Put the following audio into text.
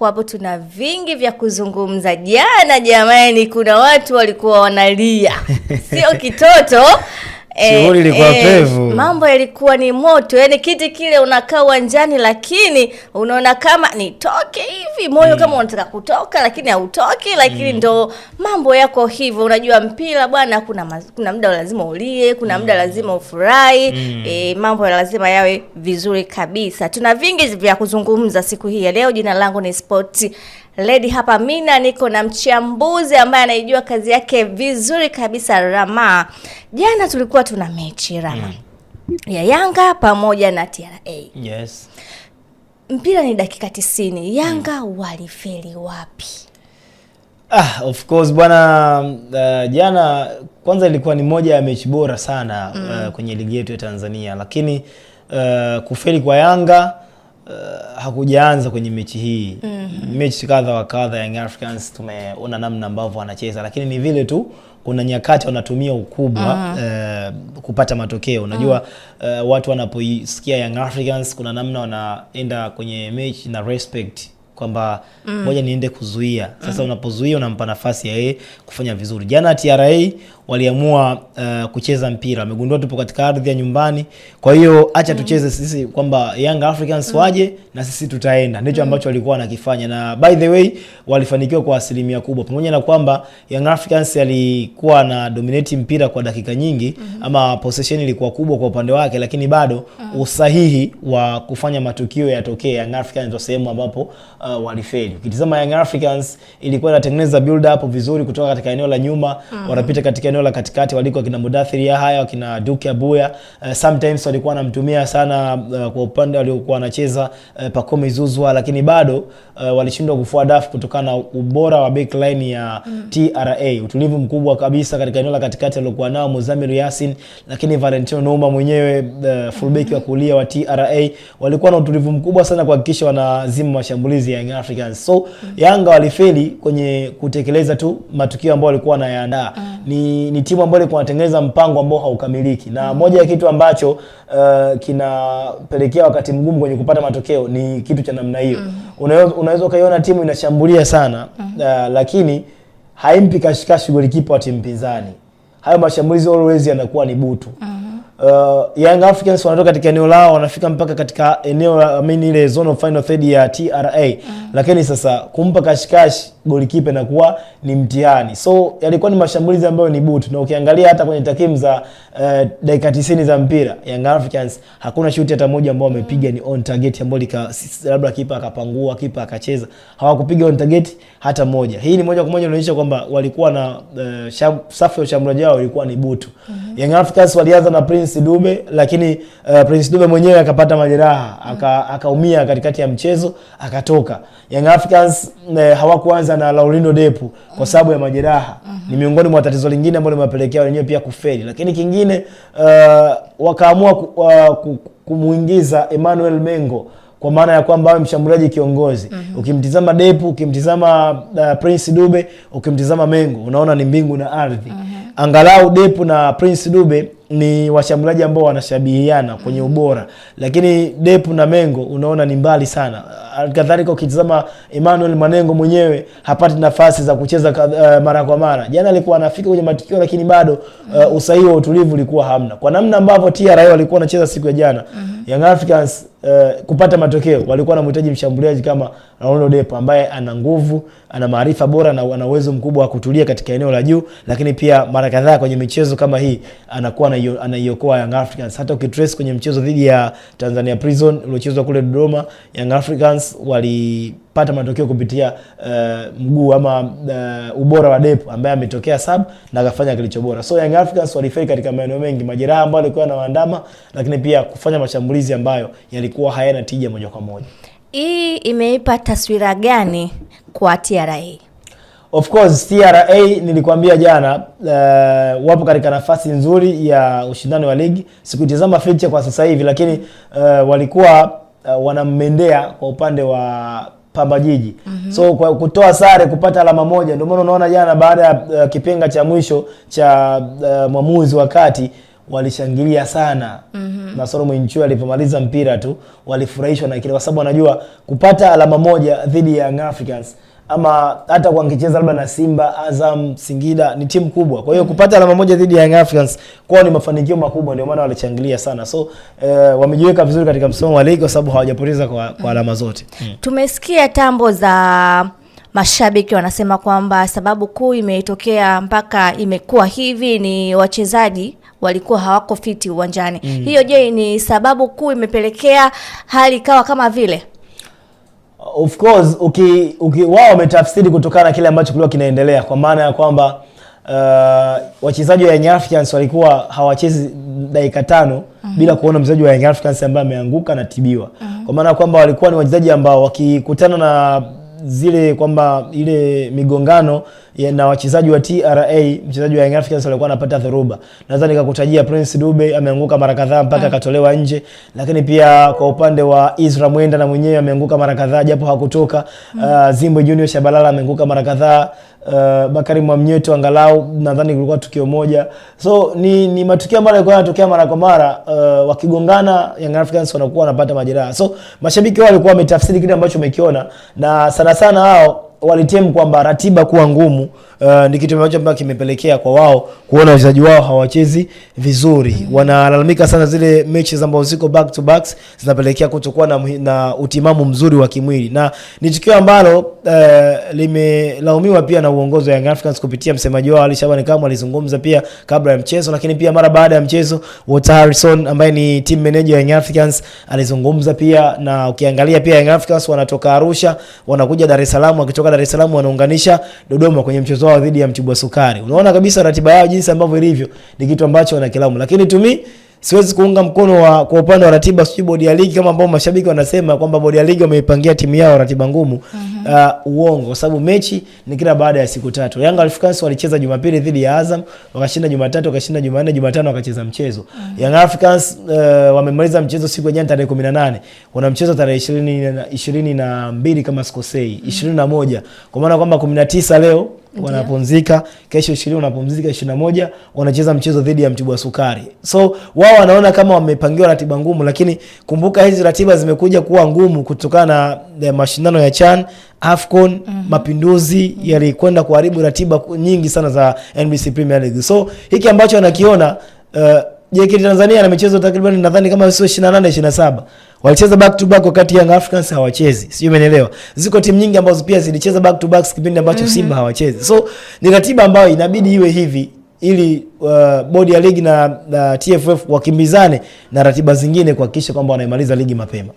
ambako hapo tuna vingi vya kuzungumza. Jana jamani, kuna watu walikuwa wanalia. Sio kitoto. Shughuli ilikuwa pevu. Mambo yalikuwa ni moto. Yaani kiti kile unakaa uwanjani lakini unaona kama nitoke hivi, moyo kama unataka kutoka lakini hautoki, lakini ndo mambo yako hivyo. Unajua mpira bwana, kuna muda lazima ulie, kuna muda lazima ufurahi. Mambo lazima yawe vizuri kabisa. Tuna vingi vya kuzungumza siku hii ya leo. Jina langu ni Sport Lady hapa Mina, niko na mchambuzi ambaye anaijua kazi yake vizuri kabisa, Rama. Jana tulikuwa tuna mechi Rama ya Yanga pamoja na TRA. Yes. Mpira ni dakika 90. Yanga walifeli wapi? Of course bwana, jana kwanza ilikuwa ni moja ya mechi bora sana kwenye ligi yetu ya Tanzania, lakini kufeli kwa Yanga hakujaanza kwenye mechi hii. Mechi kadha wa kadha Young Africans tumeona namna ambavyo wanacheza, lakini ni vile tu kuna nyakati wanatumia ukubwa kupata matokeo. Unajua watu wanapoisikia Young Africans kuna namna wanaenda kwenye mechi na respect kwamba moja niende kuzuia. Sasa unapozuia unampa nafasi ya yeye kufanya vizuri. Jana TRA waliamua kucheza mpira. Wamegundua tupo katika ardhi ya nyumbani. Kwa hiyo acha tucheze sisi, kwamba Young Africans waje na sisi tutaenda. Ndicho ambacho walikuwa wanakifanya, na by the way walifanikiwa kwa asilimia kubwa. Pamoja na kwamba Young Africans alikuwa na dominate mpira kwa dakika nyingi, ama possession ilikuwa kubwa kwa upande wake, lakini bado usahihi wa kufanya matukio yatokee Young Africans ndio sehemu ambapo walifeli. Ukitazama Young Africans ilikuwa inatengeneza build up vizuri kutoka katika eneo la nyuma, wanapita katika eneo la katikati waliko kina Mudathiri haya, kina Duke Abuya. Sometimes walikuwa wanamtumia sana kwa upande waliokuwa wanacheza Pacome Zouzoua, lakini bado walishindwa kufua dafu kutokana na ubora wa backline ya TRA. Utulivu mkubwa kabisa katika eneo la katikati alikuwa nao Muzamiru Yasin, lakini Valentino Nouma mwenyewe fullback wa kulia wa TRA walikuwa na utulivu mkubwa sana kuhakikisha wanazima mashambulizi ya Young Africans. So Yanga walifeli kwenye kutekeleza tu matukio ambayo walikuwa wanayaandaa. Ni timu ambayo ilikuwa inatengeneza mpango ambao haukamiliki, na moja ya kitu ambacho kinapelekea wakati mgumu kwenye kupata matokeo ni kitu cha namna hiyo. Unaweza ukaiona timu inashambulia sana lakini haimpi kashikashi golikipa wa timu pinzani. Hayo mashambulizi always yanakuwa ni butu. Young Africans wanatoka katika eneo lao, wanafika mpaka katika eneo ile zone of final third ya TRA. Lakini sasa kumpa kashikashi golikipa inakuwa ni mtihani. So yalikuwa ni mashambulizi ambayo ni butu, na ukiangalia hata kwenye takwimu za dakika 90 za mpira Young Africans hakuna shuti hata moja ambao wamepiga ni on target, ambayo labda kipa akapangua, kipa akacheza. Hawakupiga on target hata moja. Hii ni moja kwa moja inaonyesha kwamba walikuwa na safu ya ushambuliaji wao ilikuwa ni butu. Young Africans walianza na Prince Dube, lakini Prince Dube mwenyewe akapata majeraha, akaumia katikati ya mchezo, akatoka. Young Africans hawakuanza na Laurindo Depu kwa sababu ya majeraha. Ni miongoni mwa tatizo lingine ambalo limewapelekea wenyewe pia kufeli. Lakini kingine wakaamua kumuingiza Emmanuel Mengo, kwa maana ya kwamba awe mshambuliaji kiongozi. Ukimtizama Depu, ukimtizama Prince Dube, ukimtizama Mengo, unaona ni mbingu na ardhi. Angalau Depu na Prince Dube ni washambuliaji ambao wanashabihiana kwenye ubora, lakini Depu na Mengo unaona ni mbali sana. Kadhalika ukitazama Emmanuel Manengo mwenyewe hapati nafasi za kucheza mara kwa mara. Jana alikuwa anafika kwenye matukio, lakini bado usahihi wa utulivu ulikuwa hamna. Kwa namna ambavyo TRA walikuwa wanacheza siku ya jana, Young Africans kupata matokeo walikuwa wanamhitaji mshambuliaji kama Laurindo Depu ambaye ana nguvu, ana maarifa bora na ana uwezo mkubwa wa kutulia katika eneo la juu, lakini pia mara kadhaa kwenye michezo kama hii anakuwa anaiokoa Young Africans. Hata ukitrace kwenye mchezo dhidi ya Tanzania Prison uliochezwa kule Dodoma, Young Africans walipata matokeo kupitia mguu ama ubora wa Depu ambaye ametokea sub na akafanya kilicho bora. So Young Africans walifeli katika maeneo mengi, majeraha ambayo alikuwa anawaandama, lakini pia kufanya mashambulizi ambayo yalikuwa hayana tija moja kwa moja. Hii imeipa taswira gani kwa TRA? Of course TRA nilikwambia jana wapo katika nafasi nzuri ya ushindani wa ligi. Sikutizama fixture kwa sasa hivi, lakini walikuwa wanamendea kwa upande wa Pamba Jiji. So kwa kutoa sare kupata alama moja, ndio maana unaona jana baada ya kipenga cha mwisho cha mwamuzi wakati walishangilia sana. Na Solomon Nchua alipomaliza mpira tu walifurahishwa na kile, kwa sababu wanajua kupata alama moja dhidi ya Young Africans ama hata kwa angecheza labda na Simba, Azam, Singida ni timu kubwa. Kwa hiyo kupata alama moja dhidi ya Young Africans kwao ni mafanikio makubwa, ndio maana walichangilia sana. So wamejiweka vizuri katika msimamo wa ligi kwa sababu hawajapoteza kwa alama zote. Tumesikia tambo za mashabiki wanasema kwamba sababu kuu imetokea mpaka imekuwa hivi ni wachezaji walikuwa hawako fiti uwanjani. Hiyo je, ni sababu kuu imepelekea hali ikawa kama vile? Of course wao wametafsiri kutokana na kile ambacho kilikuwa kinaendelea, kwa maana ya kwamba wachezaji wa Young Africans walikuwa hawachezi dakika 5 bila kuona mchezaji wa Young Africans ambaye ameanguka na tibiwa. Kwa maana kwamba walikuwa ni wachezaji ambao wakikutana na zile kwamba ile migongano na wachezaji wa TRA, mchezaji wa Young Africans alikuwa anapata dhoruba. Nadhani nikakutajia Prince Dube ameanguka mara kadhaa mpaka akatolewa nje, lakini pia kwa upande wa Isra Mwenda na mwenyewe ameanguka mara kadhaa japo hakutoka. Zimbo Junior Shabalala ameanguka mara kadhaa. Bakari Mwamnyeto angalau nadhani kulikuwa tukio moja. So ni matukio ambayo yalikuwa yanatokea mara kwa mara, wakigongana Young Africans wanakuwa wanapata majeraha. So mashabiki wao walikuwa wametafsiri kile ambacho wamekiona, na sana hao walitem kwamba ratiba kuwa ngumu ni kitu ambacho kimepelekea kwa wao kuona wachezaji wao hawachezi vizuri. Wanalalamika sana zile mechi ambazo ziko back to backs zinapelekea kutokuwa na utimamu mzuri wa kimwili, na ni tukio ambalo limelaumiwa pia na uongozi wa Young Africans kupitia msemaji wao Ali Shabani Kamwe. Alizungumza pia kabla ya mchezo, lakini pia mara baada ya mchezo Walter Harrison ambaye ni team manager wa Young Africans alizungumza pia. Na ukiangalia pia Young Africans wanatoka Arusha wanakuja Dar es Salaam, wakitoka Dar es Salaam wanaunganisha Dodoma kwenye mchezo wao dhidi ya Mtibwa Sukari. Unaona kabisa ratiba yao jinsi ambavyo ilivyo ni kitu ambacho wanakilaumu, lakini tumi siwezi kuunga mkono kwa upande wa ratiba sio bodi ya ligi kama ambao mashabiki wanasema kwamba bodi ya ligi wameipangia timu yao ratiba ngumu. Uongo, kwa sababu mechi ni kila baada ya siku 3. Young Africans walicheza Jumapili dhidi ya Azam, wakashinda Jumatatu, wakashinda Jumanne, Jumatano wakacheza mchezo. Young Africans wamemaliza mchezo siku ya jana tarehe 18. Wana mchezo tarehe 22 kama sikosei, 21. Kwa maana kwamba 19 leo wanapumzika, kesho 20 wanapumzika, 21 wanacheza mchezo dhidi ya Mtibwa Sukari. So wao wanaona kama wamepangiwa ratiba ngumu, lakini kumbuka hizi ratiba zimekuja kuwa ngumu kutokana na mashindano ya CHAN, AFCON, Mapinduzi yalikwenda kuharibu ratiba nyingi sana za NBC Premier League. So hiki ambacho anakiona JKT Tanzania na michezo takriban nadhani kama sio 28 27 walicheza back to back wakati Young Africans hawachezi. Sio, umeelewa? Ziko timu nyingi ambazo pia zilicheza back to back kipindi ambacho Simba hawachezi. So ni ratiba ambayo inabidi iwe hivi ili bodi ya ligi na TFF wakimbizane na ratiba zingine kuhakikisha kwamba wanaimaliza ligi mapema.